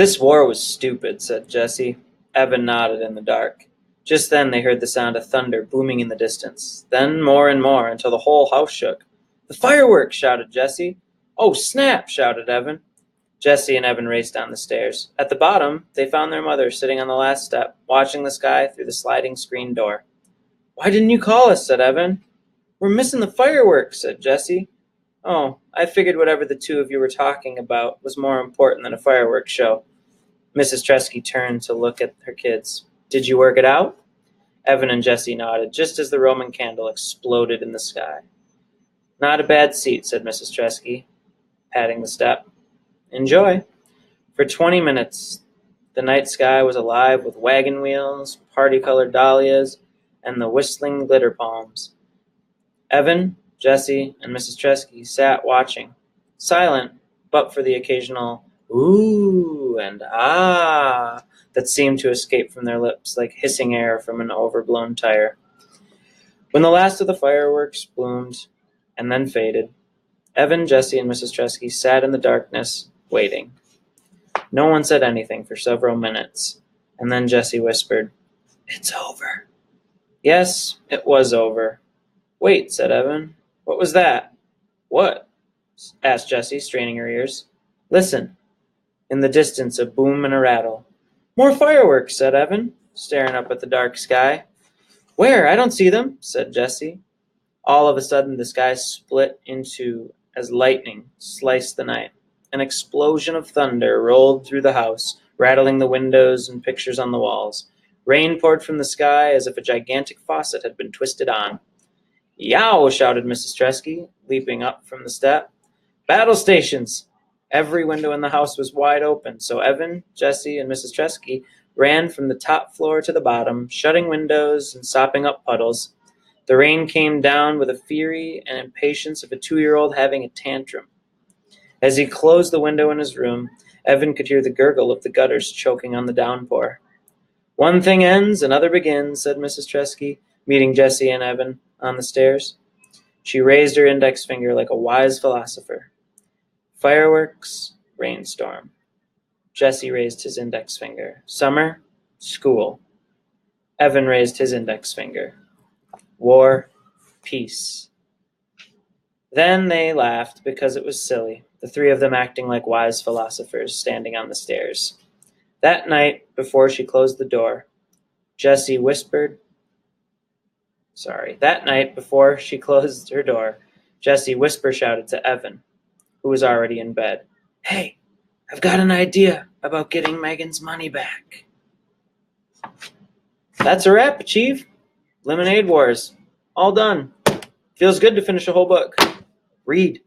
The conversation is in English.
"This war was stupid," said Jesse. Evan nodded in the dark. Just then they heard the sound of thunder booming in the distance, then more and more, until the whole house shook. "The fireworks!" shouted Jesse. "Oh, snap!" shouted Evan. Jesse and Evan raced down the stairs. At the bottom, they found their mother sitting on the last step, watching the sky through the sliding screen door. "Why didn't you call us?" said Evan. "We're missing the fireworks," said Jesse. "Oh, I figured whatever the two of you were talking about was more important than a fireworks show." Mrs. Tresky turned to look at her kids. "Did you work it out?" Evan and Jesse nodded, just as the Roman candle exploded in the sky. "Not a bad seat," said Mrs. Tresky, patting the step. "Enjoy." For 20 minutes, the night sky was alive with wagon wheels, party-colored dahlias, and the whistling glitter palms. Evan, Jesse, and Mrs. Tresky sat watching, silent but for the occasional "ooh" and "ah" that seemed to escape from their lips like hissing air from an overblown tire. When the last of the fireworks bloomed and then faded, Evan, Jesse, and Mrs. Tresky sat in the darkness, waiting. No one said anything for several minutes, and then Jesse whispered, "It's over." Yes, it was over. "Wait," said Evan. "What was that?" "What?" asked Jessie, straining her ears. "Listen." In the distance, a boom and a rattle. "More fireworks," said Evan, staring up at the dark sky. "Where? I don't see them," said Jessie. All of a sudden, the sky split in two as lightning sliced the night. An explosion of thunder rolled through the house, rattling the windows and pictures on the walls. Rain poured from the sky as if a gigantic faucet had been twisted on. "Yow!" shouted Mrs. Tresky, leaping up from the step. "Battle stations!" Every window in the house was wide open, so Evan, Jesse, and Mrs. Tresky ran from the top floor to the bottom, shutting windows and sopping up puddles. The rain came down with the fury and impatience of a 2-year-old having a tantrum. As he closed the window in his room, Evan could hear the gurgle of the gutters choking on the downpour. "One thing ends, another begins," said Mrs. Tresky, meeting Jesse and Evan on the stairs. She raised her index finger like a wise philosopher. "Fireworks, rainstorm." Jesse raised his index finger. "Summer, school." Evan raised his index finger. "War, peace." Then they laughed because it was silly, the three of them acting like wise philosophers standing on the stairs. That night, before she closed the door, Jesse whispered, That night, before she closed her door, Jesse whisper-shouted to Evan, who was already in bed, "Hey, I've got an idea about getting Megan's money back." That's a wrap, Chief. Lemonade Wars. All done. Feels good to finish a whole book. Read.